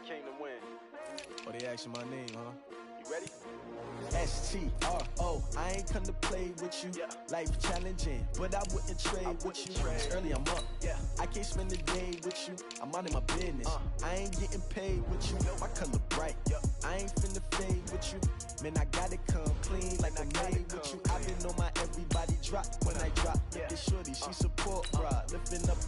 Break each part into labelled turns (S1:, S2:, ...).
S1: came to win.
S2: Oh, they asking my name, huh?
S1: You ready?
S2: S-T-R-O, I ain't come to play with you. Life challenging, but I wouldn't trade with you. It's early, I'm up. I can't spend the day with you. I'm out of my business. I ain't getting paid with you. My color bright. I ain't finna fade with you. Man, I gotta come clean like I made with you. I've been on my everybody drop when I drop. This shorty, she support ride. Lifting up,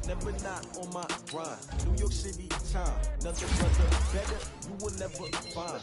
S2: never not on my grind. New York City time, nothing brother better you will never find.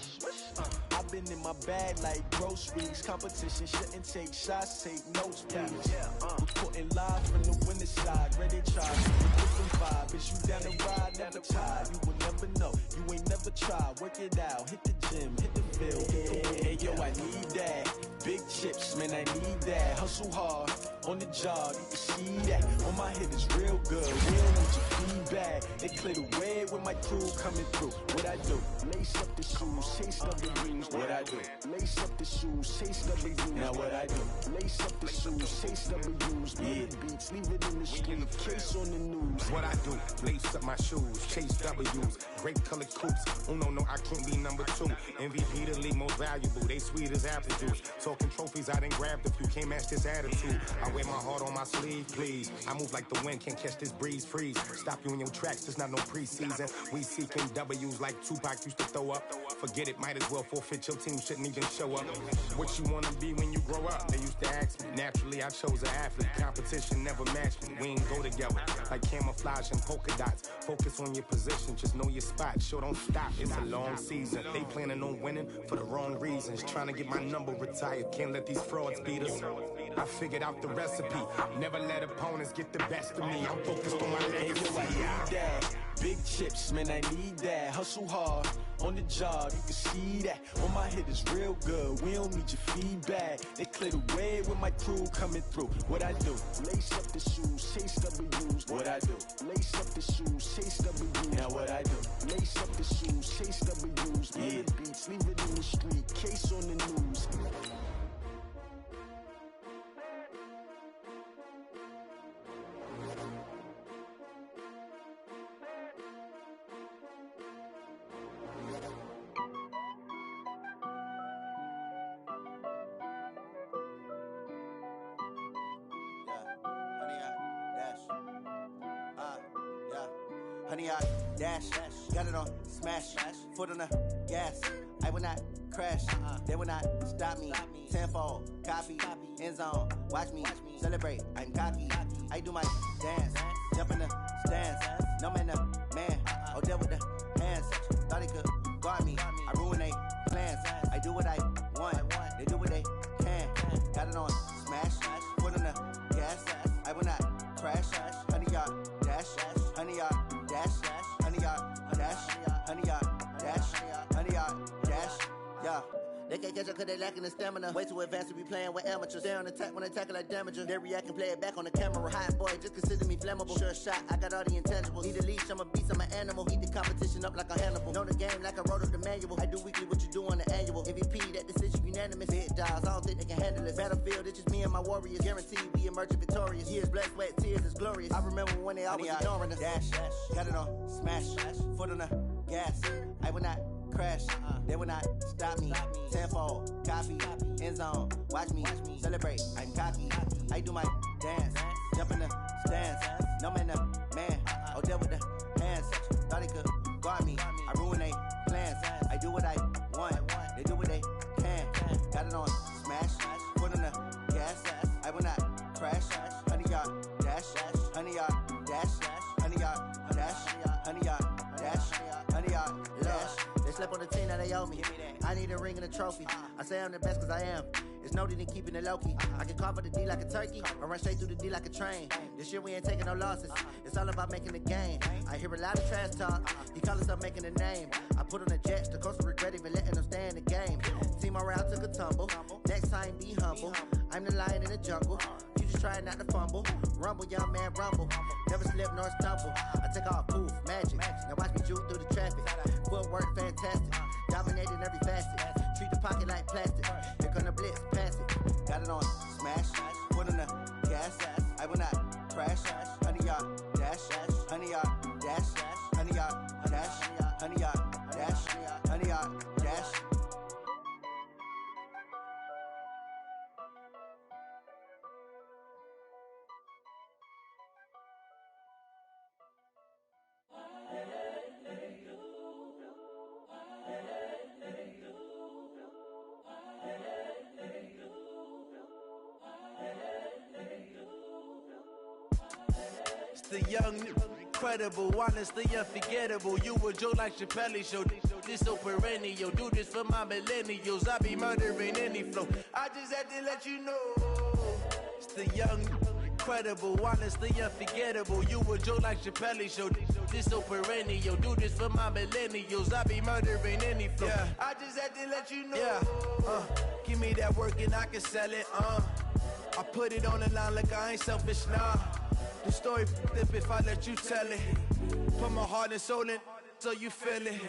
S2: I've been in my bag like groceries. Competition shouldn't take shots, take notes, please. Reporting live from the winning side. Ready to try, different vibe. Is you down the ride, never tired. You will never know, you ain't never tried. Work it out, hit the gym, hit the field. Hey yo, I need that. Big chips, man, I need that. Hustle hard, on the job, you can see that. On my head is real good, we don't need your feedback. They clear the way with my crew coming through. What I do? Lace up the shoes, chase up the rings. What I do? Lace up the shoes, chase up the rings. Now what I do? Lace up the shoes, chase up the rings. Beats, leave it in the street, case on the news.
S3: What I do? Lace up my shoes, chase W's. Great colored coops. Oh no, I can't be number 2. MVP the league most valuable. They sweet as apple juice. Talking trophies, I done grabbed a few. Can't match this attitude. I wear my heart on my sleeve, please. I move like the wind, can't catch this breeze, freeze. Stop you in your tracks, there's not no preseason. We seeking W's like Tupac used to throw up. Forget it, might as well forfeit, your team shouldn't even show up. What you wanna be when you grow up? They used to ask me. Naturally, I chose an athlete. Competition never matched me. We ain't go together like camouflage and polka dots. Focus on your position, just know your spot. Sure, don't stop, it's a long season. They planning on winning for the wrong reasons. Trying to get my number retired, can't let these frauds beat us. I figured out the recipe. Never let opponents get the best of me. I'm focused on my legacy.
S2: I need that. Big chips, man, I need that. Hustle hard, on the job, you can see that. On my head is real good, we don't need your feedback. They clear the way with my crew coming through. What I do? Lace up the shoes, chase W's. What I do? Lace up the shoes, chase W's. Now what I do? Lace up the shoes, chase W's. Beats, leave it in the street, case on the news.
S4: Honey, I dash, got it on smash, foot on the gas. I will not crash, they will not stop me. Tenfold, copy, end zone, watch me celebrate. I'm cocky, I do my dance, jump in the stands. No man, oh there with the hands. Thought he could guard me, I ruin they plans. I do what I want, they do what they can. Got it on smash, foot on the gas. I will not crash, honey, y'all dash, honey, y'all. Dash, honey, y'all, dash, honey, y'all, dash, honey, y'all, dash, yeah. They can't catch up cause they lacking the stamina. Way too advanced to be playing with amateurs. Stay on attack when they tackle like damager. They react and play it back on the camera. Hot boy, just consider me flammable. Sure shot, I got all the intangibles. Need a leash, I'm a beast, I'm an animal. Heat the competition up like a Hannibal. Know the game like I wrote up the manual. I do weekly what you do on the annual. MVP, that decision unanimous. Big dials, I don't think they can handle it. Battlefield, it's just me and my warriors. Guaranteed we emerging victorious. Years, blood, sweat, tears, is glorious. I remember when they always ignoring us. Dash, got it on smash, foot on the gas. I will not crash, they will not stop me. Tenfold, copy, end zone, watch me celebrate. I'm cocky, I do my dance, jump in the stands. No man, oh there with the hands. Thought he could guard me, I ruin they plans. I do what I want, they do what they can. Got it on smash, foot on the gas. I will not crash, honey, y'all dash, honey, y'all dash, honey, y'all dash, honey, y'all dash, honey, y'all dash. They slept on the team that they owe me. I need a ring and a trophy. I say I'm the best cause I am. It's no need in keeping it low-key. I can carve for the D like a turkey, or run straight through the D like a train. This year we ain't taking no losses. It's all about making the game. I hear a lot of trash talk. He call himself making a name. I put on the jets, the coach will regret even letting them stay in the game. Team morale took a tumble. Next time be humble. I'm the lion in the jungle. You just trying not to fumble. Rumble, young man, rumble. Never slip nor stumble. I take off, poof, magic. Now watch me juke through the traffic. Footwork fantastic. Dominating every facet. Treat the pocket like plastic. Here come the blitz, pass it. Got it on smash. Foot on the gas. I will not crash. Honey, y'all dash. Honey, y'all dash. Honey, y'all dash. Honey, y'all
S2: The young, incredible, honestly unforgettable. You a joke like Chappelle show. This so perennial. Do this for my millennials. I be murdering any flow. I just had to let you know. It's the young, incredible, honestly unforgettable. You a joke like Chappelle show. This so perennial. Do this for my millennials. I be murdering any flow. Yeah. I just had to let you know. Yeah. Give me that work and I can sell it. I put it on the line like I ain't selfish, nah. The story flip if I let you tell it. Put my heart and soul in so you feel it.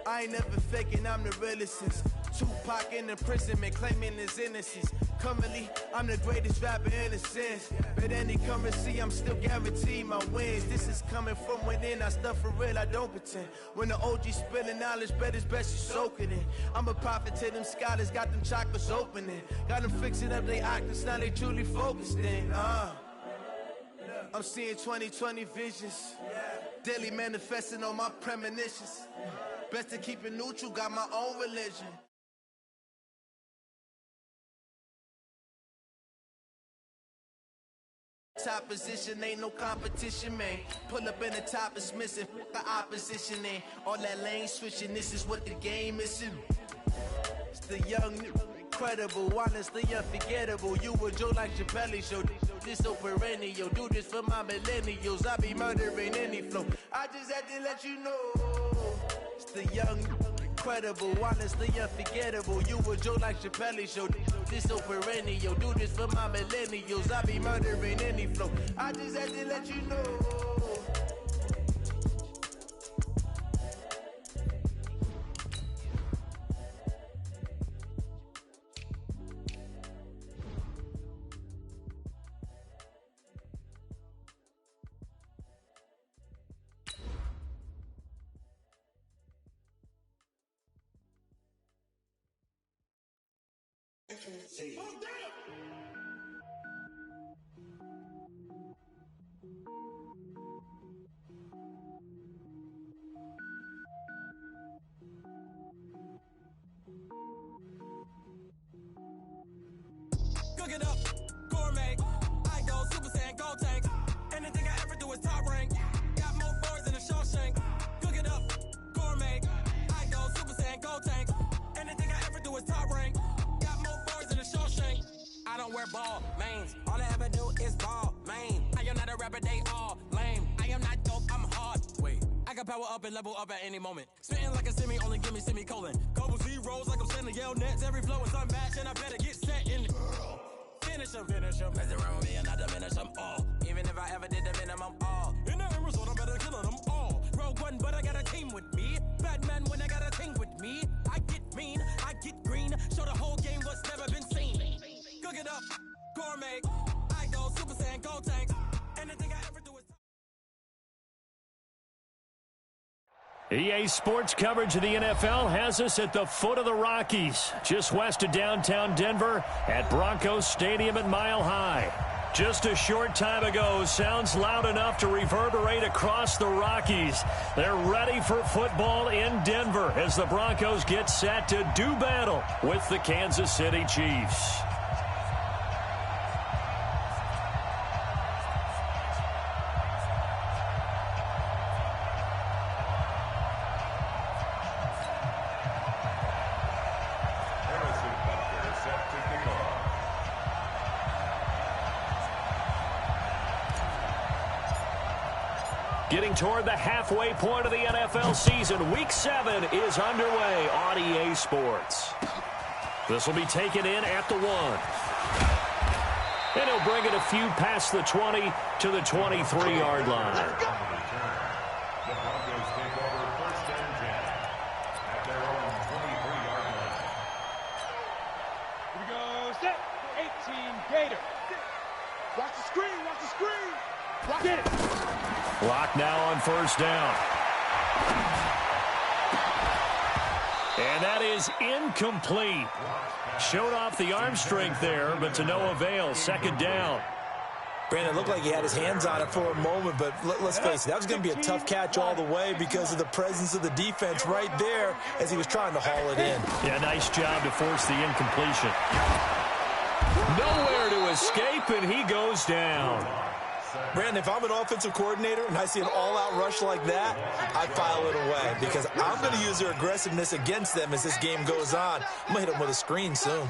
S2: I ain't never faking, I'm the realest since Tupac in imprisonment, claiming his innocence. Currently, I'm the greatest rapper in a sense. But any currency, I'm still guaranteed my wins. This is coming from within, I stuff for real, I don't pretend. When the OG spilling knowledge, bet it's best you soak it in. I'm a prophet to them scholars, got them chakras opening. Got them fixing up they octaves, now they truly focused in. I'm seeing 2020 visions. Daily manifesting on my premonitions. Best to keep it neutral, got my own religion. Top position, ain't no competition, man. Pull up in the top is missing, the opposition in. All that lane switching, this is what the game is in. It's the young, incredible, honestly unforgettable. You a joke like Chappelle show. This so perennial. Do this for my millennials. I be murdering any flow. I just had to let you know. It's the young, incredible, honestly unforgettable. You a joke like Chappelle show. This so perennial. Do this for my millennials. I be murdering any flow. I just had to let you know.
S1: Cook it up, gourmet. I go Super Saiyan, gold tank. Anything I ever do is top rank. Got more boards than a Shawshank. Cook it up, gourmet. I go Super Saiyan, gold tank. Anything I ever do is top rank. Got more boards than a Shawshank. I don't wear ball mains. All I ever do is ball main. I am not a rapper, they all lame. I am not dope, I'm hard. Wait, I can power up and level up at any moment. Spitting like a semi, only give me semicolon. Couple zeros like I'm sending yell nets. Every flow is unmatched and I better get set in. Finish him. Mess around with me and I diminish them all. Even if I ever did the minimum all. In the end result, I better kill them all. Rogue One, but I got a team with me. Batman when I got a team with me. I get mean, I get green. Show the whole game what's never been seen. Cook it up, gourmet. I go Super Saiyan, gold tank. Anything I ever do is...
S5: EA Sports coverage of the NFL has us at the foot of the Rockies, just west of downtown Denver at Broncos Stadium at Mile High. Just a short time ago, sounds loud enough to reverberate across the Rockies. They're ready for football in Denver as the Broncos get set to do battle with the Kansas City Chiefs. Getting toward the halfway point of the NFL season, Week 7 is underway on EA Sports. This will be taken in at the 1. And he'll bring it a few past the 20 to the 23-yard line.
S6: The Broncos take over first and 10 at their own 23-yard line.
S7: Here we go, set, 18, Gator. Watch the screen, watch the screen. Watch it.
S5: Clock now on first down. And that is incomplete. Showed off the arm strength there, but to no avail. Second down.
S8: Brandon, it looked like he had his hands on it for a moment, but let's face it, that was going to be a tough catch all the way because of the presence of the defense right there as he was trying to haul it in.
S5: Yeah, nice job to force the incompletion. Nowhere to escape, and he goes down.
S8: Brandon, if I'm an offensive coordinator and I see an all-out rush like that, I file it away because I'm going to use their aggressiveness against them as this game goes on. I'm going to hit them with a screen soon.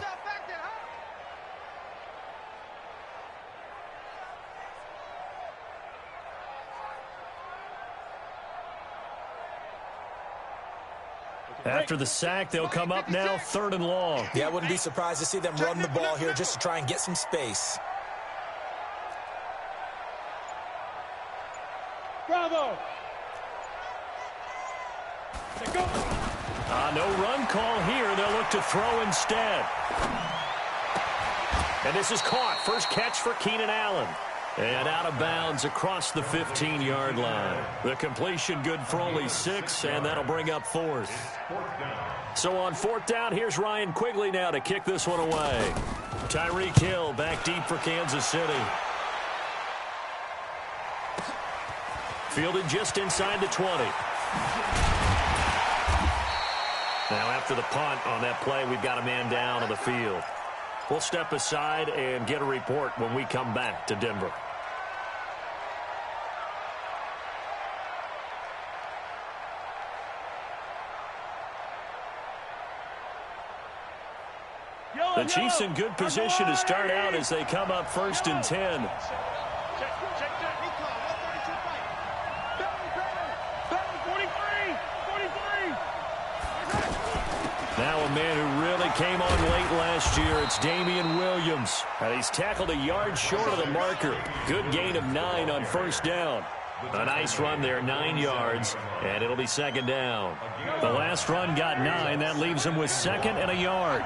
S5: After the sack, they'll come up now 3rd and long.
S8: Yeah, I wouldn't be surprised to see them run the ball here just to try and get some space.
S7: Bravo!
S5: No run call here. They'll look to throw instead. And this is caught. First catch for Keenan Allen. And out of bounds across the 15-yard line. The completion good for only 6, and that'll bring up 4th. So on 4th down, here's Ryan Quigley now to kick this one away. Tyreek Hill back deep for Kansas City. Fielded just inside the 20. Now after the punt on that play, we've got a man down on the field. We'll step aside and get a report when we come back to Denver. The Chiefs in good position to start out as they come up 1st and 10. Now a man who really came on late last year, it's Damian Williams. And he's tackled a yard short of the marker. Good gain of 9 on 1st down. A nice run there, 9 yards, and it'll be 2nd down. The last run got 9. That leaves him with 2nd and a yard.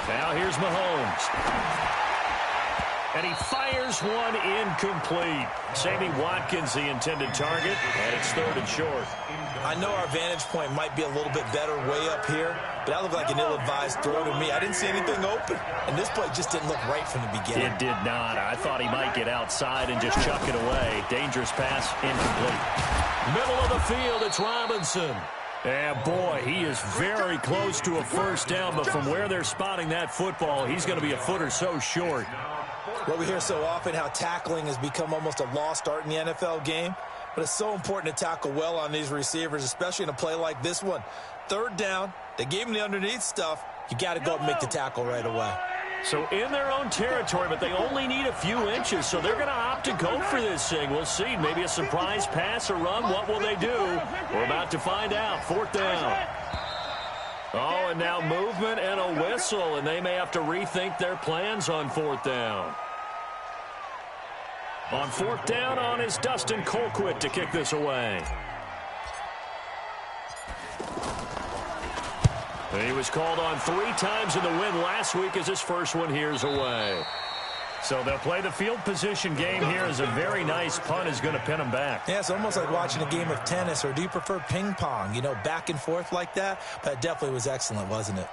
S5: Now here's Mahomes. And he fires one incomplete. Sammy Watkins, the intended target, and it's 3rd and short.
S8: I know our vantage point might be a little bit better way up here, but that looked like an ill-advised throw to me. I didn't see anything open, and this play just didn't look right from the beginning.
S5: It did not. I thought he might get outside and just chuck it away. Dangerous pass, incomplete. Middle of the field, it's Robinson. And boy, he is very close to a 1st down, but from where they're spotting that football, he's going to be a foot or so short.
S8: Well, we hear so often how tackling has become almost a lost art in the NFL game, but it's so important to tackle well on these receivers, especially in a play like this one. 3rd down, they gave him the underneath stuff. You got to go up and make the tackle right away.
S5: So in their own territory, but they only need a few inches, so they're going to opt to go for this thing. We'll see. Maybe a surprise pass or run. What will they do? We're about to find out. 4th down. Oh, and now movement and a whistle, and they may have to rethink their plans on 4th down. On 4th down on is Dustin Colquitt to kick this away. He was called on 3 times in the win last week as his first one here's away. So they'll play the field position game here as a very nice punt is going to pin them back.
S8: Yeah, it's almost like watching a game of tennis, or do you prefer ping pong? You know, back and forth like that? But it definitely was excellent, wasn't it?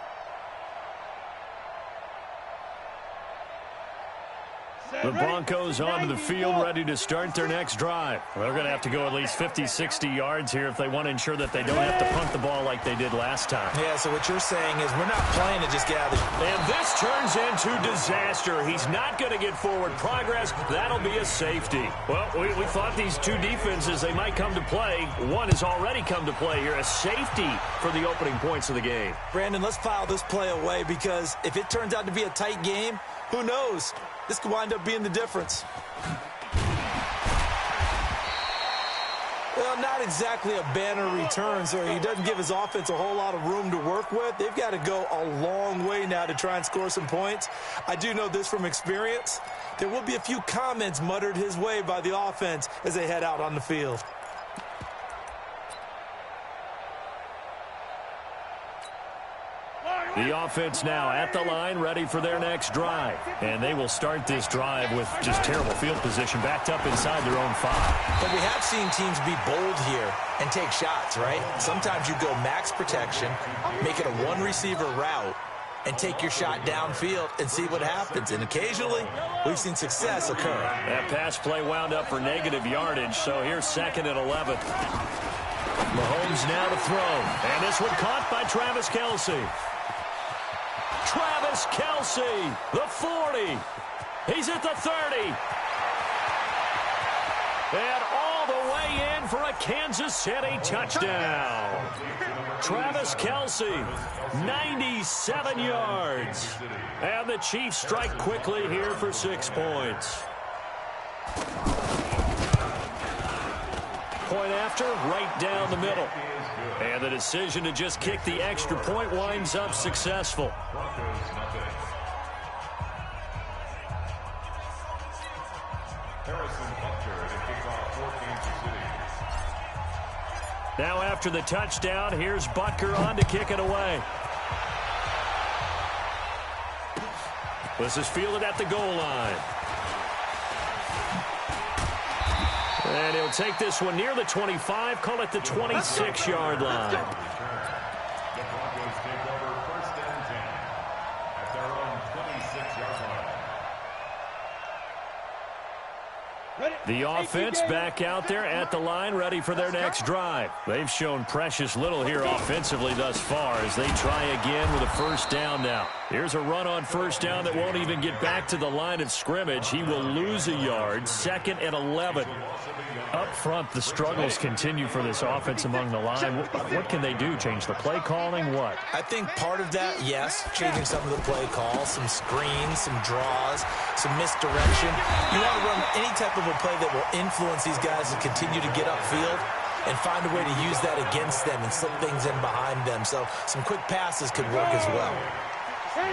S5: The Broncos onto the field, ready to start their next drive. They're going to have to go at least 50, 60 yards here if they want to ensure that they don't have to punt the ball like they did last time.
S8: Yeah, so what you're saying is we're not playing to just get out of the...
S5: And this turns into disaster. He's not going to get forward progress. That'll be a safety. Well, we thought these two defenses, they might come to play. One has already come to play here. A safety for the opening points of the game.
S8: Brandon, let's file this play away because if it turns out to be a tight game, who knows? This could wind up being the difference. Well, not exactly a banner return, so he doesn't give his offense a whole lot of room to work with. They've got to go a long way now to try and score some points. I do know this from experience. There will be a few comments muttered his way by the offense as they head out on the field.
S5: The offense now at the line, ready for their next drive. And they will start this drive with just terrible field position, backed up inside their own 5.
S8: But we have seen teams be bold here and take shots, right? Sometimes you go max protection, make it a one-receiver route, and take your shot downfield and see what happens. And occasionally, we've seen success occur.
S5: That pass play wound up for negative yardage, so here's 2nd and 11. Mahomes now to throw. And this one caught by Travis Kelce. Travis Kelce, the 40. He's at the 30. And all the way in for a Kansas City touchdown. Travis Kelce, 97 yards. And the Chiefs strike quickly here for 6 points. Point after, right down the middle. And the decision to just kick the extra point winds up successful. Now after the touchdown, here's Butker on to kick it away. This is fielded at the goal line. And he'll take this one near the 25, call it the 26-yard line.
S6: The Broncos take over 1st and 10 at their own 26-yard line.
S5: The offense back out there at the line, ready for their next drive. They've shown precious little here offensively thus far as they try again with a 1st down now. Here's a run on 1st down that won't even get back to the line of scrimmage. He will lose a yard, 2nd and 11. Up front, the struggles continue for this offense among the line. What can they do? Change the play calling? What?
S8: I think part of that, yes, changing some of the play calls, some screens, some draws, some misdirection. You want to run any type of a play that will influence these guys to continue to get upfield and find a way to use that against them and slip things in behind them. So some quick passes could work as well.
S7: 5.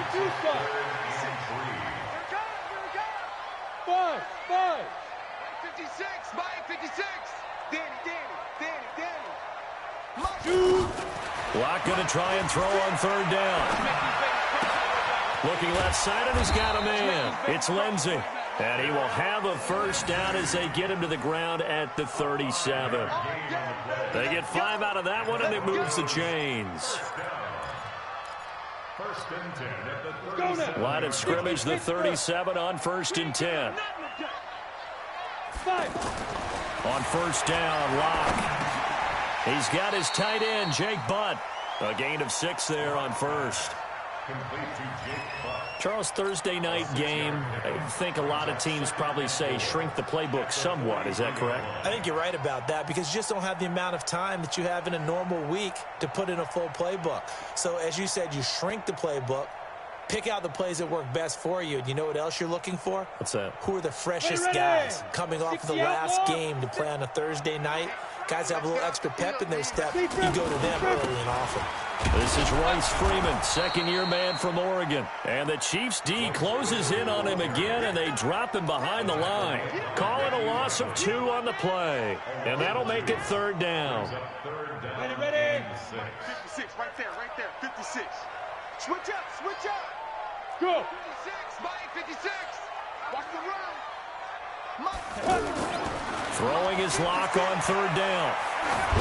S9: 56, Mike, 56. Danny.
S5: Lock going to try and throw on 3rd down. Looking left side, and he's got a man. It's Lindsey. And he will have a 1st down as they get him to the ground at the 37. They get 5 out of that one, and it moves the chains.
S6: 1st and 10 at the 37.
S5: Line of scrimmage, the 37 on 1st and 10. On 1st down, Lock. He's got his tight end, Jake Butt. A gain of 6 there on 1st. Charles, Thursday night game, I think a lot of teams probably say shrink the playbook somewhat. Is that correct?
S8: I think you're right about that because you just don't have the amount of time that you have in a normal week to put in a full playbook. So as you said, you shrink the playbook, pick out the plays that work best for you. And you know what else you're looking for?
S5: What's that?
S8: Who are the freshest guys coming off of the last game to play on a Thursday night? Guys have a little extra pep in their step. You go to them early and often.
S5: This is Royce Freeman, second-year man from Oregon. And the Chiefs' D closes in on him again, and they drop him behind the line. Call it a loss of 2 on the play. And that'll make it 3rd down.
S7: Ready.
S9: 56, right there, 56. Switch up.
S7: Go.
S9: 56, Mike, 56. Watch the run.
S5: Throwing his Lock on 3rd down.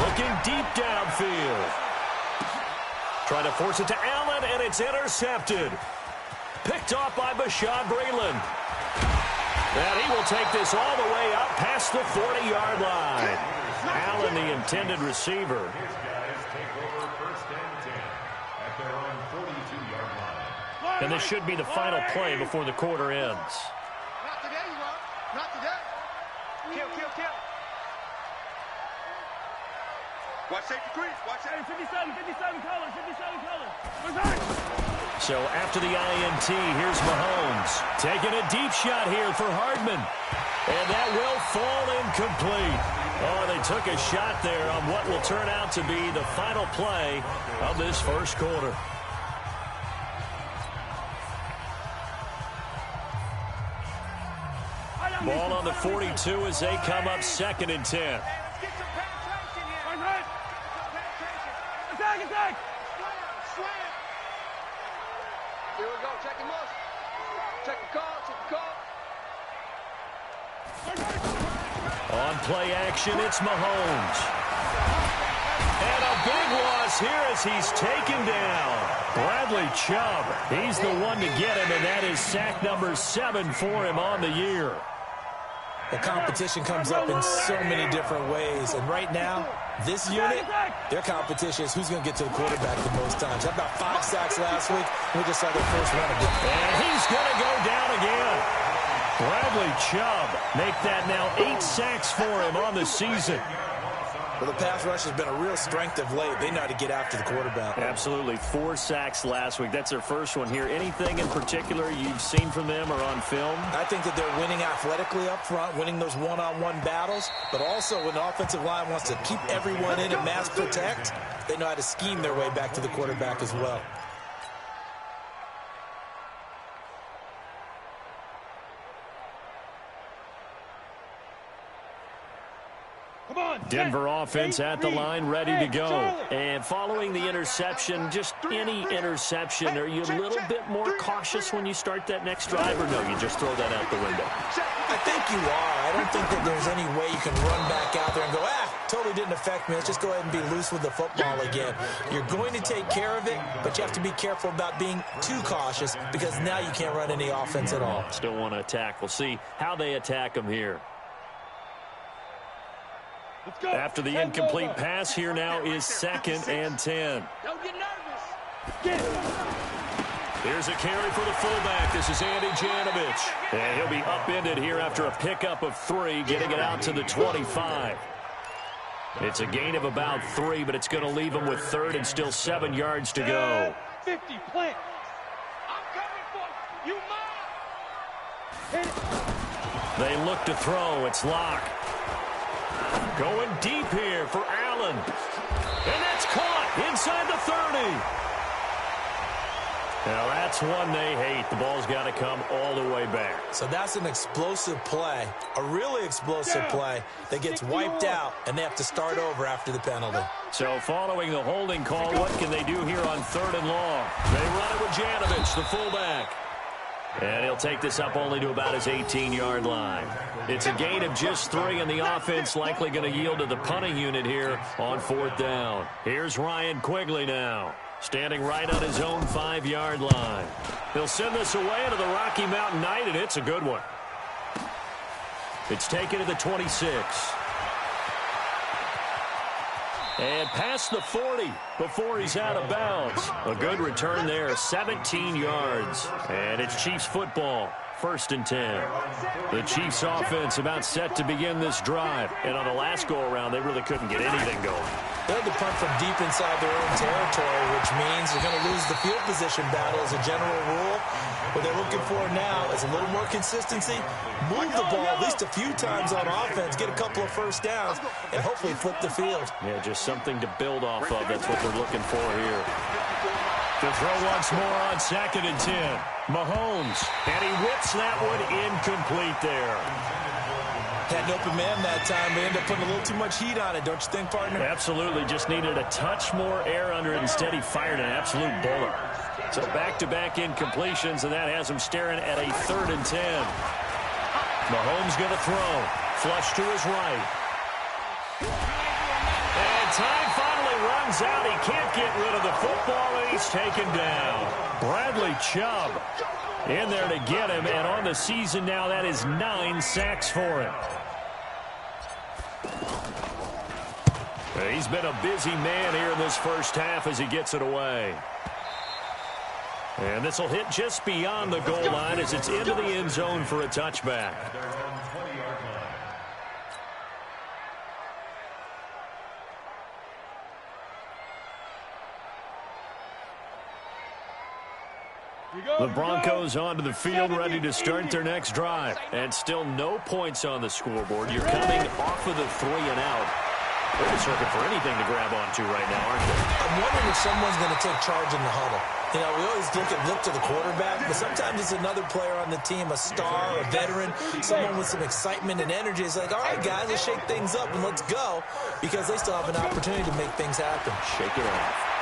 S5: Looking deep downfield. Trying to force it to Allen, and it's intercepted. Picked off by Bashaud Breeland. And he will take this all the way up past the 40-yard line. Allen, the intended receiver.
S6: His guys take over 1st and 10 at their own 42-yard line.
S5: And this should be the final play before the quarter ends.
S9: Not today, you won't. Not today. Kill. Watch safety crease. Watch that.
S7: 57 colors.
S5: So after the INT, here's Mahomes. Taking a deep shot here for Hardman. And that will fall incomplete. Oh, they took a shot there on what will turn out to be the final play of this 1st quarter. Ball on the 42 as they come up 2nd and 10.
S7: Attack!
S9: Slam. Here we go. Check him out. Check the call.
S5: On play action, it's Mahomes. And a big loss here as he's taken down. Bradley Chubb, he's the one to get him, and that is sack number 7 for him on the year.
S8: Well, competition comes up in so many different ways. And right now, this unit, their competition is who's going to get to the quarterback the most times. How about 5 sacks last week? We just saw their first run of it.
S5: And he's going to go down again. Bradley Chubb make that now 8 sacks for him on the season.
S8: Well, the pass rush has been a real strength of late. They know how to get after the quarterback.
S5: Absolutely. 4 sacks last week. That's their first one here. Anything in particular you've seen from them or on film?
S8: I think that they're winning athletically up front, winning those one-on-one battles, but also when the offensive line wants to keep everyone in and mass protect, they know how to scheme their way back to the quarterback as well.
S5: Denver offense at the line, ready to go. And following the interception, just any interception, are you a little bit more cautious when you start that next drive, or no, you just throw that out the window?
S8: I think you are. I don't think that there's any way you can run back out there and go, totally didn't affect me. Let's just go ahead and be loose with the football again. You're going to take care of it, but you have to be careful about being too cautious because now you can't run any offense at all.
S5: Still want to attack. We'll see how they attack them here. After the incomplete pass, here now is 2nd and 10.
S9: Don't get nervous.
S5: Here's a carry for the fullback. This is Andy Janovich. And he'll be upended here after a pickup of 3, getting it out to the 25. It's a gain of about 3, but it's going to leave him with 3rd and still 7 yards to go.
S7: 50, plant.
S9: I'm coming for you.
S7: Hit it.
S5: They look to throw. It's Locke. Going deep here for Allen. And that's caught inside the 30. Now that's one they hate. The ball's got to come all the way back.
S8: So that's an explosive play, a really explosive play that gets wiped out, and they have to start over after the penalty.
S5: So following the holding call, what can they do here on 3rd and long? They run it with Janovich, the fullback. And he'll take this up only to about his 18-yard line. It's a gain of just 3, and the offense likely going to yield to the punting unit here on 4th down. Here's Ryan Quigley now, standing right on his own 5-yard line. He'll send this away into the Rocky Mountain Night, and it's a good one. It's taken to the 26. And past the 40 before he's out of bounds. A good return there, 17 yards. And it's Chiefs football, 1st and 10. The Chiefs offense about set to begin this drive. And on the last go-around, they really couldn't get anything going.
S8: They had to punt from deep inside their own territory, which means they're going to lose the field position battle as a general rule. What they're looking for now is a little more consistency, move the ball at least a few times on offense, get a couple of first downs, and hopefully flip the field. Yeah,
S5: just something to build off of. That's what they're looking for here. To throw once more on 2nd and 10. Mahomes, and he whips that one incomplete there.
S8: Had an open man that time. They ended up putting a little too much heat on it, don't you think, partner?
S5: Absolutely. Just needed a touch more air under it. Instead, he fired an absolute bullet. So back-to-back incompletions, and that has him staring at a 3rd and 10. Mahomes going to throw. Flush to his right. And time finally runs out. He can't get rid of the football, and he's taken down. Bradley Chubb in there to get him, and on the season now, that is 9 sacks for him. He's been a busy man here in this first half as he gets it away. And this will hit just beyond the goal line as it's into the end zone for a touchback. The Broncos onto the field, ready to start their next drive. And still no points on the scoreboard. You're coming off of the 3 and out. They're just looking for anything to grab onto right now, aren't they?
S8: I'm wondering if someone's going to take charge in the huddle. You know, we always look to the quarterback, but sometimes it's another player on the team, a star, a veteran, someone with some excitement and energy. It's like, all right, guys, let's shake things up and let's go, because they still have an opportunity to make things happen.
S5: Shake it off.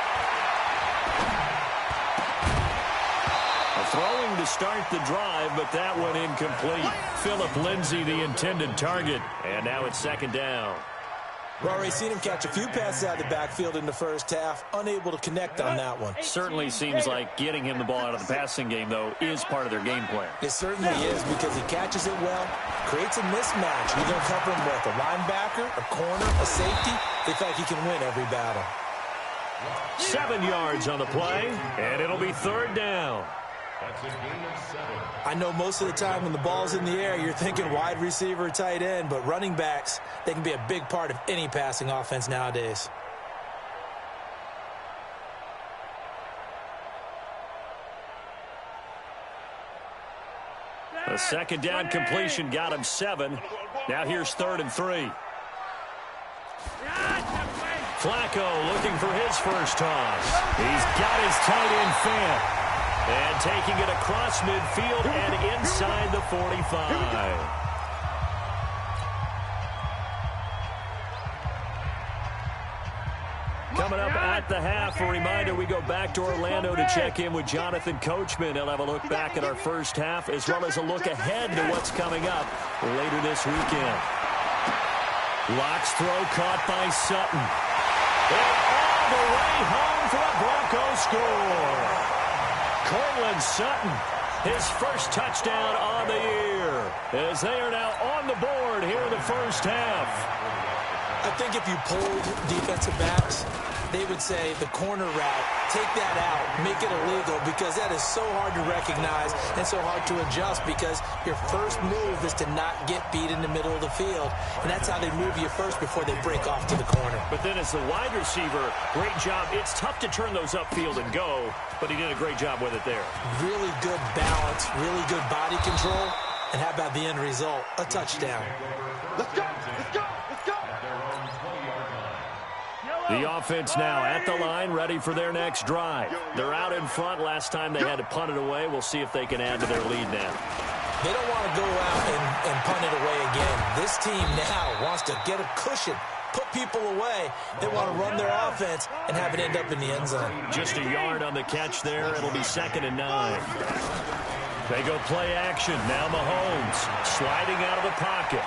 S5: Throwing to start the drive, but that one incomplete. Phillip Lindsay, the intended target. And now it's 2nd down.
S8: We've already seen him catch a few passes out of the backfield in the first half, unable to connect on that one.
S5: Certainly seems like getting him the ball out of the passing game, though, is part of their game plan.
S8: It certainly is, because he catches it well, creates a mismatch. You're going to cover him with a linebacker, a corner, a safety. They feel like he can win every battle.
S5: 7 yards on the play, and it'll be third down.
S6: That's a gain of 7.
S8: I know most of the time when the ball's in the air, you're thinking wide receiver, tight end, but running backs, they can be a big part of any passing offense nowadays.
S5: A second down completion got him 7. Now here's 3rd and 3. Flacco looking for his first toss. He's got his tight end fan. And taking it across midfield and inside the 45. Coming up at the half, a reminder, we go back to Orlando to check in with Jonathan Coachman. He'll have a look back at our first half as well as a look ahead to what's coming up later this weekend. Locke's throw caught by Sutton. And all the way home for a Broncos score. Cortland Sutton, his first touchdown on the year, as they are now on the board here in the first half.
S8: I think if you polled defensive backs, they would say the corner route, take that out, make it illegal, because that is so hard to recognize and so hard to adjust, because your first move is to not get beat in the middle of the field, and that's how they move you first before they break off to the corner.
S5: But then as the wide receiver, great job. It's tough to turn those upfield and go, but he did a great job with it there.
S8: Really good balance, really good body control, and how about the end result? A touchdown.
S7: Let's go! Let's go! Let's go!
S5: The offense now at the line, ready for their next drive. They're out in front. Last time they had to punt it away. We'll see if they can add to their lead now.
S8: They don't want to go out and punt it away again. This team now wants to get a cushion, put people away. They want to run their offense and have it end up in the end zone.
S5: Just a yard on the catch there. It'll be 2nd and 9. They go play action. Now Mahomes sliding out of the pocket.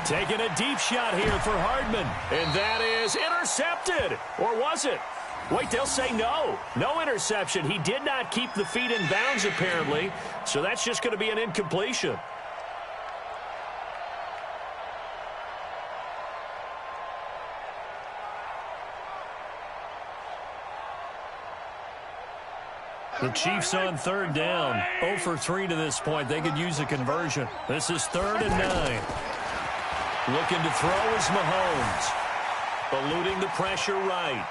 S5: Taking a deep shot here for Hardman. And that is intercepted. Or was it? Wait, they'll say no. No interception. He did not keep the feet in bounds, apparently. So that's just going to be an incompletion. The Chiefs on 3rd down. 0 for 3 to this point. They could use a conversion. This is 3rd and 9. Looking to throw is Mahomes. Eluding the pressure right.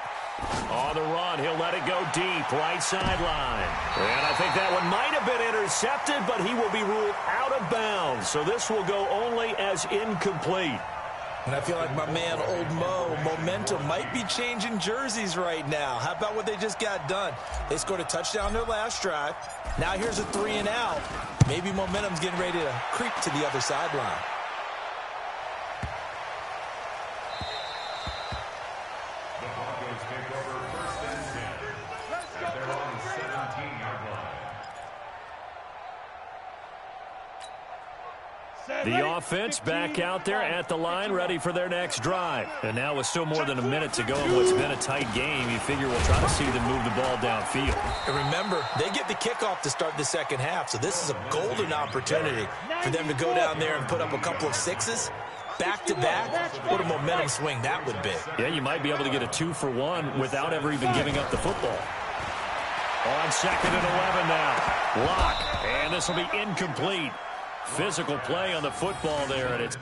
S5: On the run, he'll let it go deep, right sideline. And I think that one might have been intercepted, but he will be ruled out of bounds. So this will go only as incomplete.
S8: And I feel like my man, Old Mo, momentum might be changing jerseys right now. How about what they just got done? They scored a touchdown their last drive. Now here's a 3 and out. Maybe momentum's getting ready to creep to the other sideline.
S6: The Broncos take over 1st and 10. At their own 17-yard line.
S5: The offense back out there at the line, ready for their next drive. And now with still more than a minute to go in what's been a tight game, you figure we'll try to see them move the ball downfield.
S8: And remember, they get the kickoff to start the second half, so this is a golden opportunity for them to go down there and put up a couple of sixes. Back-to-back, what a momentum swing that would be.
S5: Yeah, you might be able to get a 2-for-1 without ever even giving up the football. On 2nd and 11 now. Locke, and this will be incomplete. Physical play on the football there, and it's...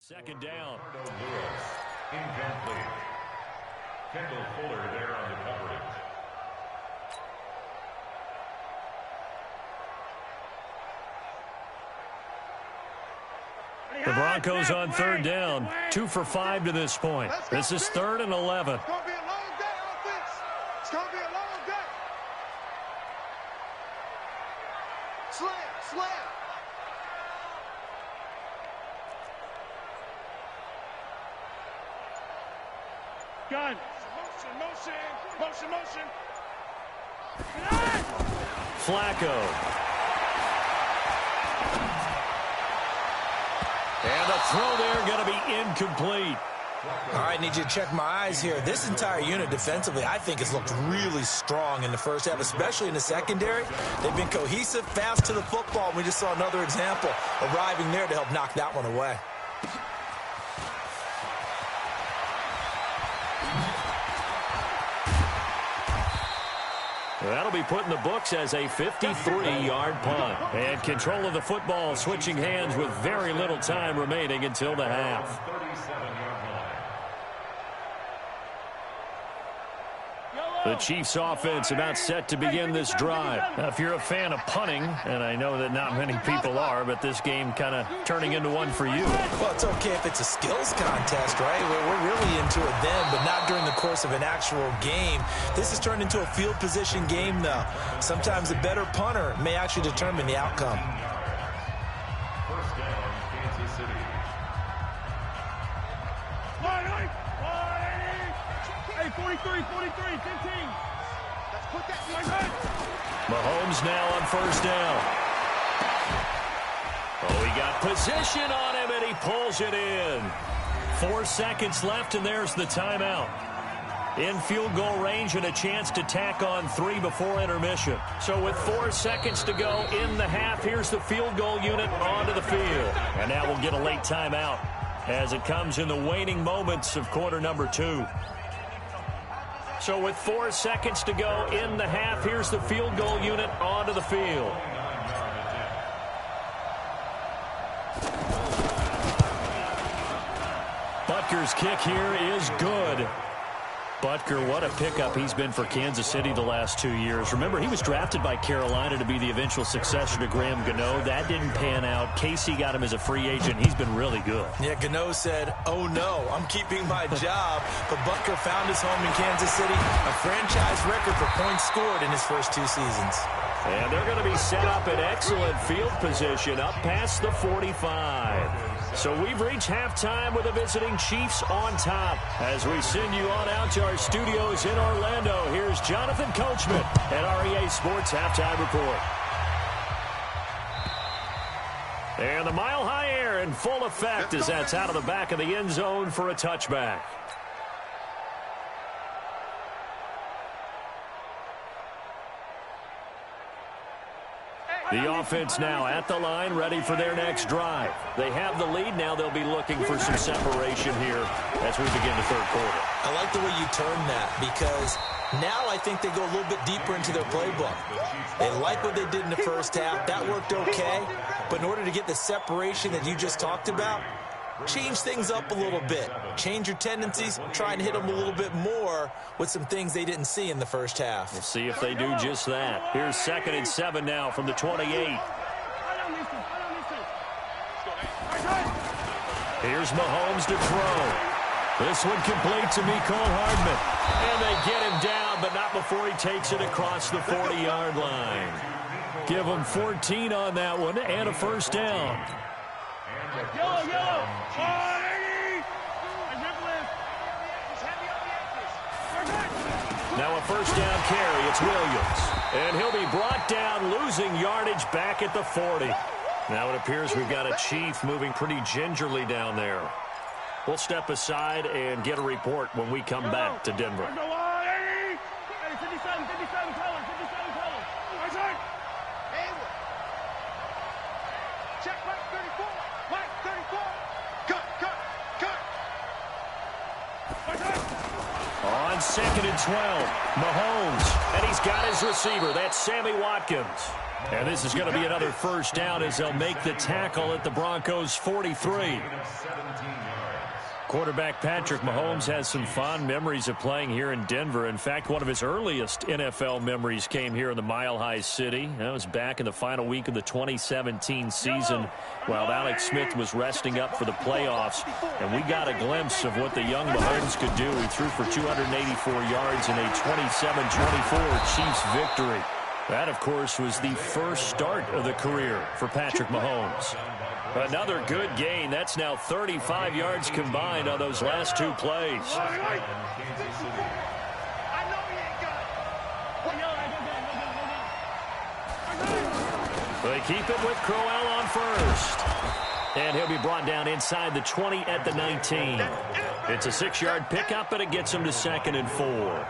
S5: Second down.
S6: Lewis, incomplete. Kendall Fuller there on the coverage.
S5: The Broncos on 3rd down. 2 for 5 to this point. This is 3rd and 11.
S7: It's going to be a long day, offense. It's going to be a long day. Slam, slam. Gun. Motion.
S5: Flacco. And the throw there going to be incomplete.
S8: All right, need you to check my eyes here. This entire unit defensively, I think, has looked really strong in the first half, especially in the secondary. They've been cohesive, fast to the football. We just saw another example arriving there to help knock that one away.
S5: That'll be put in the books as a 53-yard punt. And control of the football switching hands with very little time remaining until the half. The Chiefs offense about set to begin this drive. Now, if you're a fan of punting, and I know that not many people are, but this game kind of turning into one for you.
S8: Well, it's okay if it's a skills contest, right? We're really into it then, but not during the course of an actual game. This has turned into a field position game, though. Sometimes a better punter may actually determine the outcome.
S6: First down, Kansas City.
S7: Hey, 43, 15. Let's put that in my head.
S5: Mahomes now on first down. Oh, he got position on him, and he pulls it in. 4 seconds left, and there's the timeout. In field goal range and a chance to tack on 3 before intermission. So with 4 seconds to go in the half, here's the field goal unit onto the field. And now we'll get a late timeout as it comes in the waning moments of quarter number 2. So with 4 seconds to go in the half, here's the field goal unit onto the field. Butker's kick here is good. Butker, what a pickup he's been for Kansas City the last 2 years. Remember, he was drafted by Carolina to be the eventual successor to Graham Gano. That didn't pan out. Casey got him as a free agent. He's been really good. Yeah,
S8: Gano said, oh no, I'm keeping my job. But Butker found his home in Kansas City, a franchise record for points scored in his first 2 seasons.
S5: And they're going to be set up in excellent field position up past the 45. So we've reached halftime with the visiting Chiefs on top. As we send you on out to our studios in Orlando, here's Jonathan Coachman at REA Sports Halftime Report. And the mile-high air in full effect as that's out of the back of the end zone for a touchback. The offense now at the line, ready for their next drive. They have the lead. Now they'll be looking for some separation here as we begin the third quarter.
S8: I like the way you turn that because now I think they go a little bit deeper into their playbook. They like what they did in the first half. That worked okay. But in order to get the separation that you just talked about, change things up a little bit. Change your tendencies, try and hit them a little bit more with some things they didn't see in the first half.
S5: We'll see if they do just that. Here's 2nd and 7 now from the 28. Here's Mahomes to throw. This one complete to Mecole Hardman. And they get him down, but not before he takes it across the 40-yard line. Give him 14 on that one and a first down.
S7: Yellow.
S5: Now a first down carry. It's Williams. And he'll be brought down, losing yardage back at the 40. Now it appears we've got a Chief moving pretty gingerly down there. We'll step aside and get a report when we come back to Denver.
S7: 57 colors. Check Mike 34. Mike 34. Cut.
S5: On 2nd and 12, Mahomes, and he's got his receiver. That's Sammy Watkins. And this is going to be another first down as they'll make the tackle at the Broncos' 43. Quarterback Patrick Mahomes has some fond memories of playing here in Denver. In fact, one of his earliest NFL memories came here in the Mile High City. That was back in the final week of the 2017 season while Alex Smith was resting up for the playoffs. And we got a glimpse of what the young Mahomes could do. He threw for 284 yards in a 27-24 Chiefs victory. That, of course, was the first start of the career for Patrick Mahomes. Another good gain. That's now 35 yards combined on those last 2 plays. They keep it with Crowell on first. And he'll be brought down inside the 20 at the 19. It's a 6-yard pickup, and it gets him to 2nd and 4.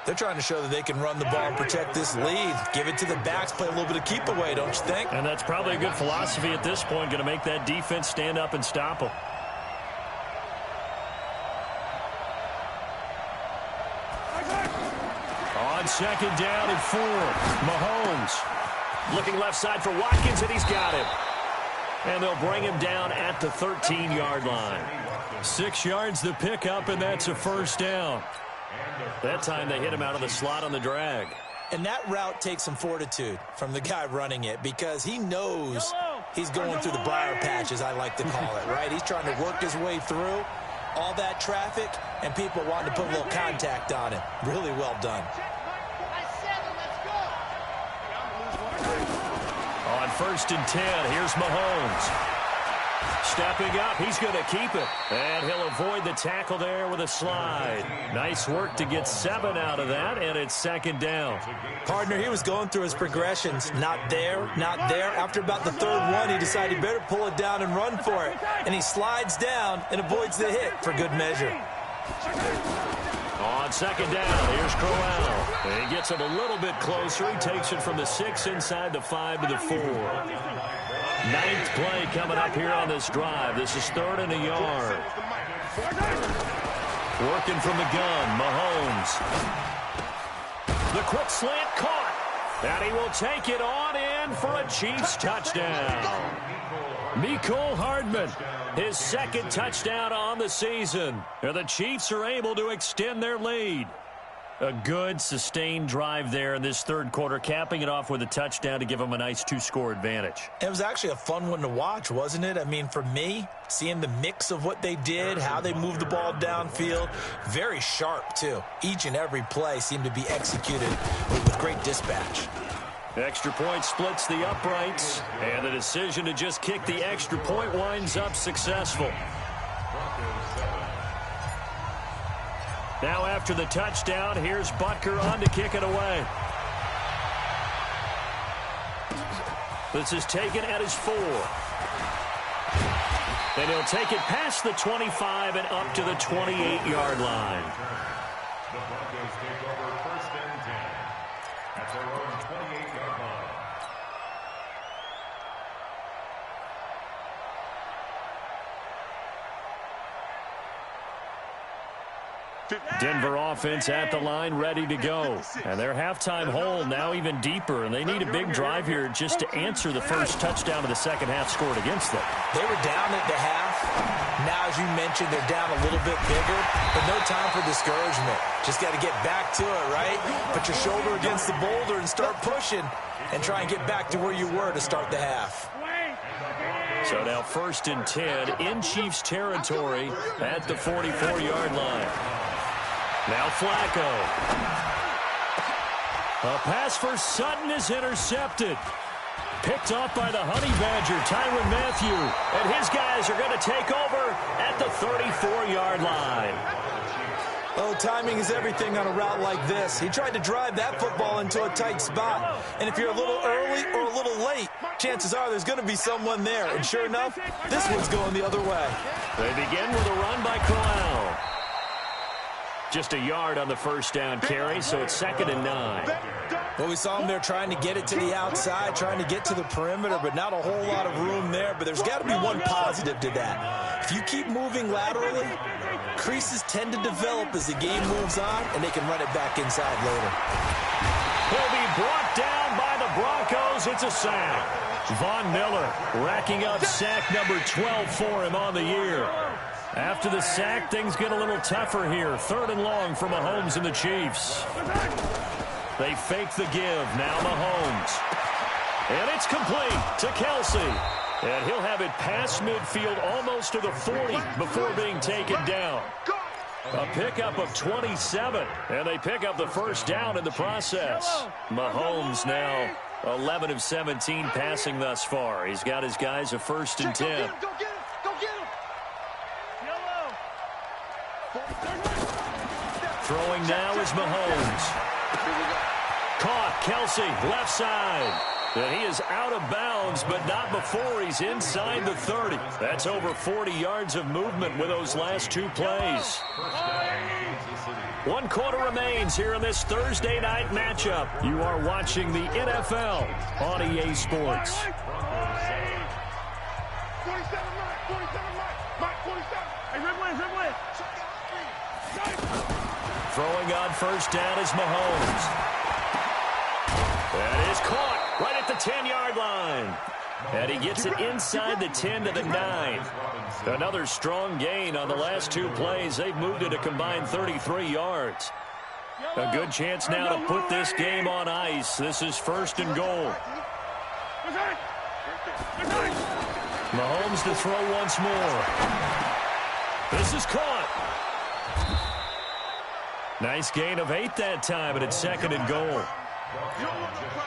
S8: They're trying to show that they can run the ball and protect this lead. Give it to the backs, play a little bit of keep away, don't you think?
S5: And that's probably a good philosophy at this point, going to make that defense stand up and stop them. On 2nd down and 4, Mahomes looking left side for Watkins, and he's got him. And they'll bring him down at the 13-yard line. 6 yards the pickup, and that's a 1st down. That time they hit him out of the slot on the drag.
S8: And that route takes some fortitude from the guy running it because he knows he's going through the briar patch, as I like to call it, right? He's trying to work his way through all that traffic, and people wanting to put a little contact on him. Really well done.
S5: On 1st and 10, here's Mahomes. Stepping up, he's going to keep it. And he'll avoid the tackle there with a slide. Nice work to get 7 out of that, and it's 2nd down.
S8: Partner, he was going through his progressions. Not there, not there. After about the 3rd one, he decided he better pull it down and run for it. And he slides down and avoids the hit for good measure.
S5: On 2nd down, here's Crowell. He gets him a little bit closer. He takes it from the 6 inside the 5 to the 4. 9th play coming up here on this drive. This is 3rd and a yard. Working from the gun, Mahomes. The quick slant caught. And he will take it on in for a Chiefs touchdown. Mecole Hardman, his 2nd touchdown on the season. And the Chiefs are able to extend their lead. A good, sustained drive there in this 3rd quarter, capping it off with a touchdown to give them a nice 2-score advantage.
S8: It was actually a fun one to watch, wasn't it? I mean, for me, seeing the mix of what they did, how they moved the ball downfield, very sharp, too. Each and every play seemed to be executed with great dispatch.
S5: Extra point splits the uprights, and the decision to just kick the extra point winds up successful. Now after the touchdown, here's Butker on to kick it away. This is taken at his 4. And he'll take it past the 25 and up to the 28-yard line.
S6: The Broncos take over 1st and 10 at their own 28-yard line.
S5: Denver offense at the line, ready to go. And their halftime hole now even deeper, and they need a big drive here just to answer the first touchdown of the 2nd half scored against them.
S8: They were down at the half. Now, as you mentioned, they're down a little bit bigger, but no time for discouragement. Just got to get back to it, right? Put your shoulder against the boulder and start pushing and try and get back to where you were to start the half.
S5: So now 1st and 10 in Chiefs territory at the 44-yard line. Now Flacco. A pass for Sutton is intercepted. Picked off by the Honey Badger, Tyrann Mathieu. And his guys are going to take over at the 34-yard line.
S8: Oh, timing is everything on a route like this. He tried to drive that football into a tight spot. And if you're a little early or a little late, chances are there's going to be someone there. And sure enough, this one's going the other way.
S5: They begin with a run by Crowell. Just a yard on the 1st down carry, so it's 2nd and 9.
S8: Well, we saw him there trying to get it to the outside, trying to get to the perimeter, but not a whole lot of room there. But there's got to be one positive to that. If you keep moving laterally, creases tend to develop as the game moves on, and they can run it back inside later.
S5: He'll be brought down by the Broncos. It's a sack. Von Miller racking up sack number 12 for him on the year. After the sack, things get a little tougher here. 3rd and long for Mahomes and the Chiefs. They fake the give. Now Mahomes. And it's complete to Kelsey. And he'll have it past midfield almost to the 40 before being taken down. A pickup of 27. And they pick up the 1st down in the process. Mahomes now 11 of 17 passing thus far. He's got his guys a 1st and 10. Throwing now is Mahomes. Caught, Kelsey, left side. And he is out of bounds, but not before he's inside the 30. That's over 40 yards of movement with those last two plays. 1 quarter remains here in this Thursday night matchup. You are watching the NFL on EA Sports.
S7: 47, Mike, 47. Hey, rip win.
S5: Throwing on first down is Mahomes. That is caught right at the 10-yard line. And he gets it inside the 10 to the 9. Another strong gain on the last two plays. They've moved it a combined 33 yards. A good chance now to put this game on ice. This is 1st and goal. Mahomes to throw once more. This is caught. Nice gain of 8 that time, but it's 2nd and goal.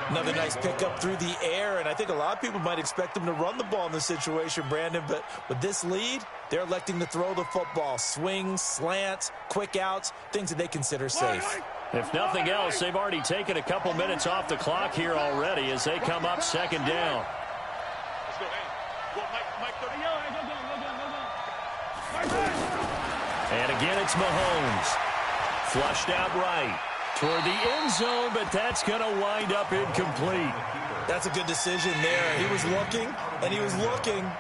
S8: Another nice pickup through the air, and I think a lot of people might expect them to run the ball in this situation, Brandon, but with this lead, they're electing to throw the football. Swings, slants, quick outs, things that they consider safe.
S5: If nothing else, they've already taken a couple minutes off the clock here already as they come up 2nd down. And again, it's Mahomes. Flushed out right toward the end zone, but that's going to wind up incomplete.
S8: That's a good decision there. He was looking,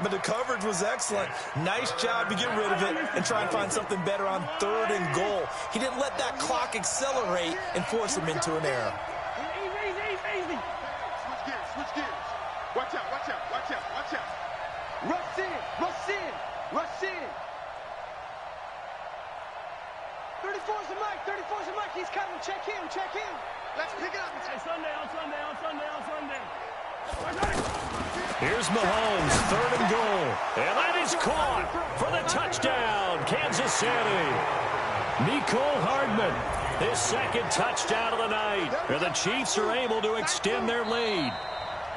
S8: but the coverage was excellent. Nice job to get rid of it and try and find something better on 3rd and goal. He didn't let that clock accelerate and force him into an error.
S7: Easy. Switch gears. Watch out. Rush in. 34's the Mike. He's coming. Check him. Let's pick it up. Hey, Sunday.
S5: Here's Mahomes, 3rd and goal. And that is caught for the touchdown, Kansas City. Mecole Hardman, his 2nd touchdown of the night. And the Chiefs are able to extend their lead.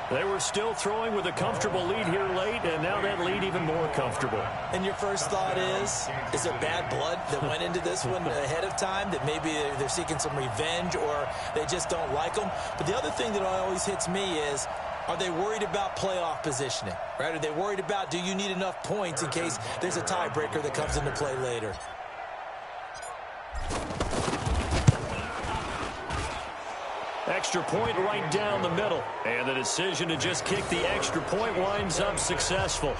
S5: They were still throwing with a comfortable lead here late, and now that lead even more comfortable.
S8: And your first thought is there bad blood that went into this one ahead of time, that maybe they're seeking some revenge or they just don't like them? But the other thing that always hits me is, are they worried about playoff positioning? Right? Are they worried about, do you need enough points in case there's a tiebreaker that comes into play later?
S5: Extra point right down the middle. And the decision to just kick the extra point winds up successful.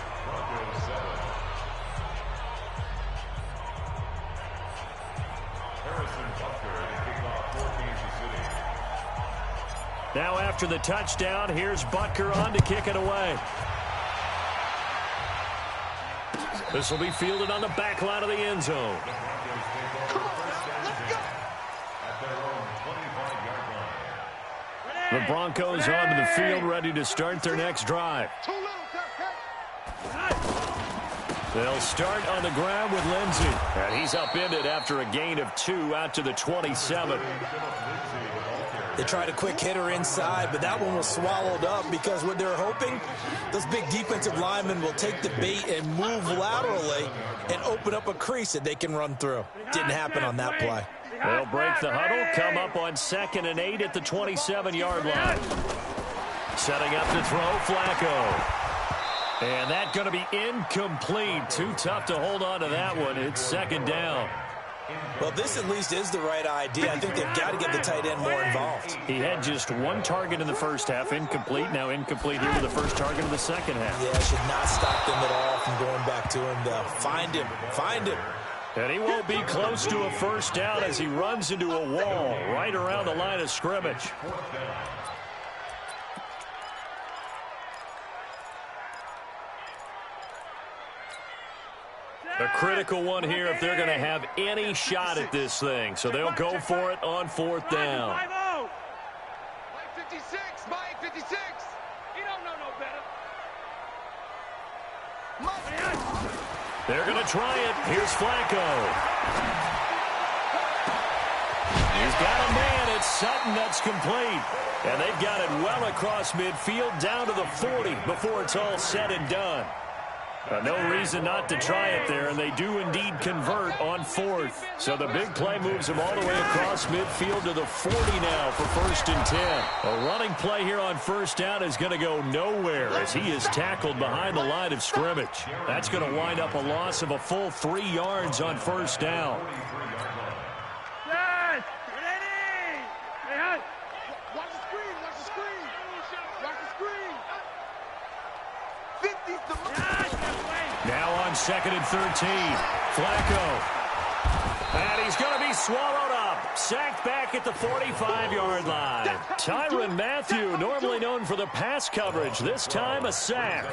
S5: Now after the touchdown, here's Butker on to kick it away. This will be fielded on the back line of the end zone. The Broncos onto the field, ready to start their next drive. They'll start on the ground with Lindsey. And he's upended after a gain of 2 out to the 27.
S8: They tried a quick hitter inside, but that one was swallowed up because what they're hoping, those big defensive linemen will take the bait and move laterally and open up a crease that they can run through. Didn't happen on that play.
S5: They'll break the huddle, come up on 2nd and 8 at the 27-yard line. Setting up to throw, Flacco. And that's going to be incomplete. Too tough to hold on to that one. It's 2nd down.
S8: Well, this at least is the right idea. I think they've got to get the tight end more involved.
S5: He had just 1 target in the first half, incomplete. Now incomplete here with the first target of the second half.
S8: Yeah, should not stop them at all from going back to him, though. Find him.
S5: And he won't be close to a first down as he runs into a wall right around the line of scrimmage. A critical one here if they're going to have any shot at this thing. So they'll go for it on 4th down.
S9: Mike 56, Mike 56. You don't know no better.
S5: They're going to try it. Here's Flacco. He's got a man. It's Sutton that's complete. And they've got it well across midfield down to the 40 before it's all said and done. No reason not to try it there, and they do indeed convert on 4th. So the big play moves them all the way across midfield to the 40 now for 1st and 10. A running play here on 1st down is going to go nowhere as he is tackled behind the line of scrimmage. That's going to wind up a loss of a full 3 yards on 1st down. Now on 2nd and 13, Flacco. And he's going to be swallowed up. Sacked back at the 45-yard line. Tyrann Mathieu, normally known for the pass coverage, this time a sack.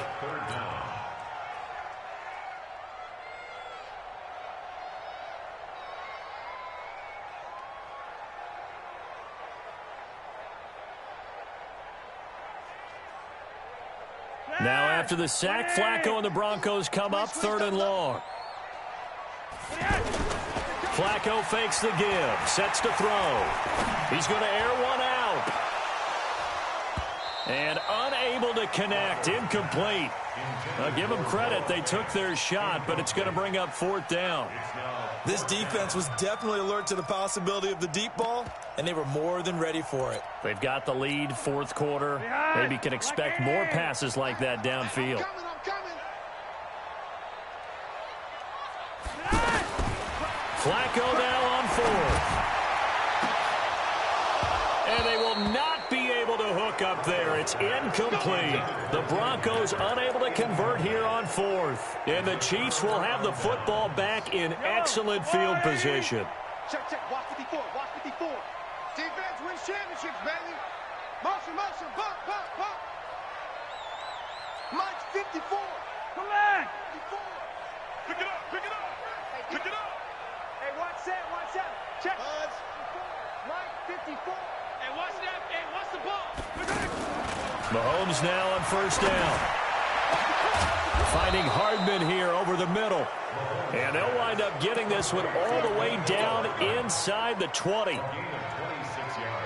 S5: Now after the sack, Flacco and the Broncos come up 3rd and long. Flacco fakes the give, sets to throw. He's going to air one out. And unable to connect, incomplete. Give them credit, they took their shot, but it's going to bring up 4th down.
S8: This defense was definitely alert to the possibility of the deep ball, and they were more than ready for it.
S5: They've got the lead, 4th quarter. Maybe can expect more passes like that downfield. Flacco now on 4th. And they will not be able to hook up there. It's incomplete. The Broncos unable to convert here on 4th. And the Chiefs will have the football back in excellent field position.
S7: Check, check. Watch 54. Watch 54. Defense wins championships, baby. Motion, motion. Bump, bump, bump. Mike's 54. Come on. 54. Pick it up. Pick it up. Pick it up. Hey, watch that. Watch that. Check. Mike 54. Hey, watch that. Hey, watch the ball.
S5: Mahomes now on 1st down. Finding Hardman here over the middle. And they'll wind up getting this one all the way down inside the 20.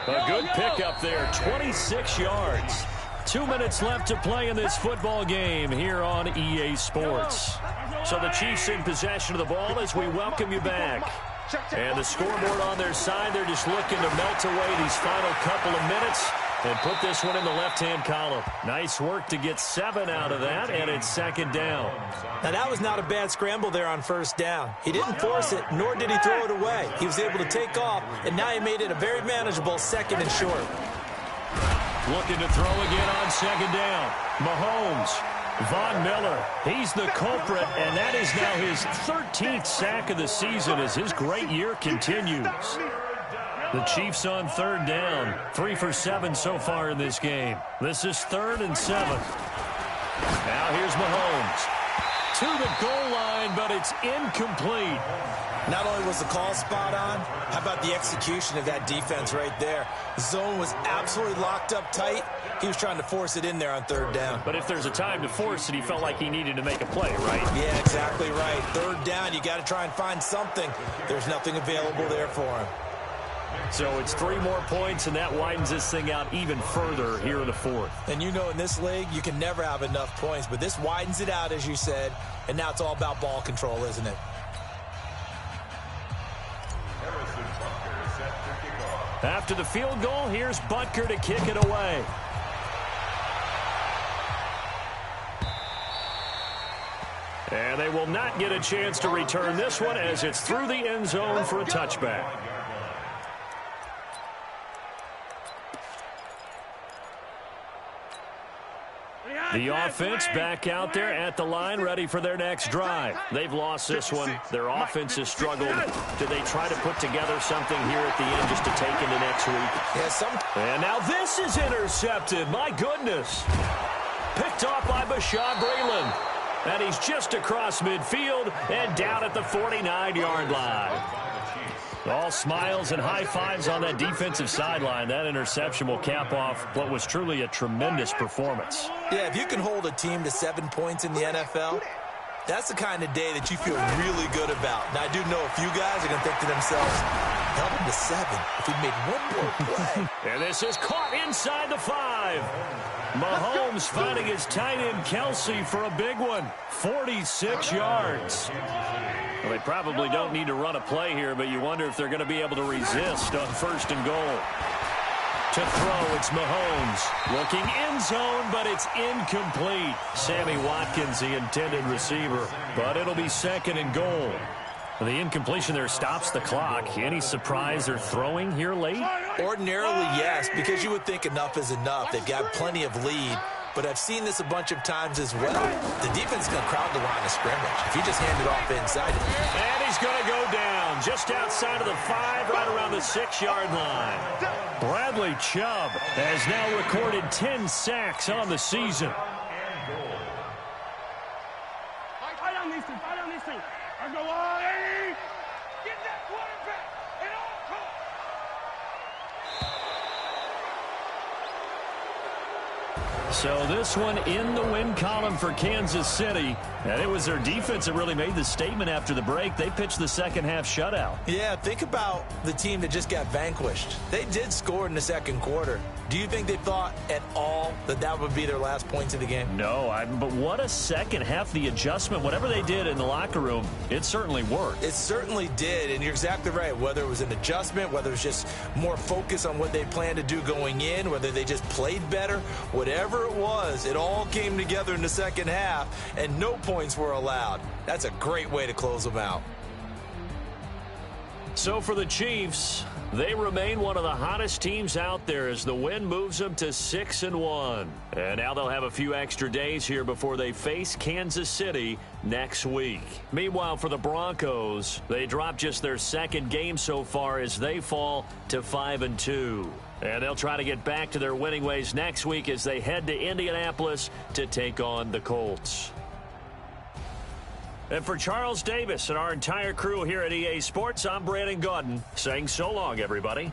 S5: A good pickup there, 26 yards. 2 minutes left to play in this football game here on EA Sports. So the Chiefs in possession of the ball as we welcome you back. And the scoreboard on their side, they're just looking to melt away these final couple of minutes and put this one in the left-hand column. Nice work to get 7 out of that, and it's 2nd down.
S8: Now, that was not a bad scramble there on 1st down. He didn't force it, nor did he throw it away. He was able to take off, and now he made it a very manageable 2nd and short.
S5: Looking to throw again on 2nd down. Mahomes. Von Miller, he's the culprit, and that is now his 13th sack of the season as his great year continues. The Chiefs on 3rd down, 3 for 7 so far in this game. This is 3rd and 7. Now here's Mahomes. To the goal line, but it's incomplete.
S8: Not only was the call spot on, how about the execution of that defense right there? The zone was absolutely locked up tight. He was trying to force it in there on 3rd down.
S5: But if there's a time to force it, he felt like he needed to make a play, right?
S8: Yeah, exactly right. 3rd down, you got to try and find something. There's nothing available there for him.
S5: So it's 3 more points, and that widens this thing out even further here in the 4th.
S8: And you know in this league, you can never have enough points, but this widens it out, as you said, and now it's all about ball control, isn't it?
S5: After the field goal, here's Butker to kick it away. And they will not get a chance to return this one as it's through the end zone for a touchback. The offense back out there at the line, ready for their next drive. They've lost this one. Their offense has struggled. Do they try to put together something here at the end just to take into next week? And now this is intercepted. My goodness. Picked off by Bashaud Breeland. And he's just across midfield and down at the 49-yard line. All smiles and high fives on that defensive sideline. That interception will cap off what was truly a tremendous performance.
S8: Yeah, if you can hold a team to 7 points in the NFL, that's the kind of day that you feel really good about. Now, I do know a few guys are going to think to themselves, held them to 7 if we made one more play.
S5: And this is caught inside the 5. Mahomes finding his tight end Kelsey for a big one. 46 yards. Well, they probably don't need to run a play here, but you wonder if they're going to be able to resist on 1st and goal. To throw, it's Mahomes. Looking end zone, but it's incomplete. Sammy Watkins, the intended receiver. But it'll be 2nd and goal. The incompletion there stops the clock. Any surprise they're throwing here late?
S8: Ordinarily, yes, because you would think enough is enough. They've got plenty of lead, but I've seen this a bunch of times as well. The defense is going to crowd the line of scrimmage. If you just hand it off inside.
S5: And he's going to go down just outside of the 5, right around the 6-yard line. Bradley Chubb has now recorded 10 sacks on the season.
S7: Fight on these two. I go on, Eddie! Get that quarterback at all costs!
S5: So this one in the win column for Kansas City. And it was their defense that really made the statement after the break. They pitched the second-half shutout.
S8: Yeah, think about the team that just got vanquished. They did score in the 2nd quarter. Do you think they thought at all that that would be their last points of the game?
S5: No, but what a second half. The adjustment, whatever they did in the locker room, it certainly worked.
S8: It certainly did, and you're exactly right. Whether it was an adjustment, whether it was just more focus on what they planned to do going in, whether they just played better, whatever it was, it all came together in the second half, and no points were allowed. That's a great way to close them out.
S5: So for the Chiefs, they remain one of the hottest teams out there as the win moves them to 6-1. And now they'll have a few extra days here before they face Kansas City next week. Meanwhile, for the Broncos, they dropped just their 2nd game so far as they fall to 5-2. And they'll try to get back to their winning ways next week as they head to Indianapolis to take on the Colts. And for Charles Davis and our entire crew here at EA Sports, I'm Brandon Gaudin saying so long, everybody.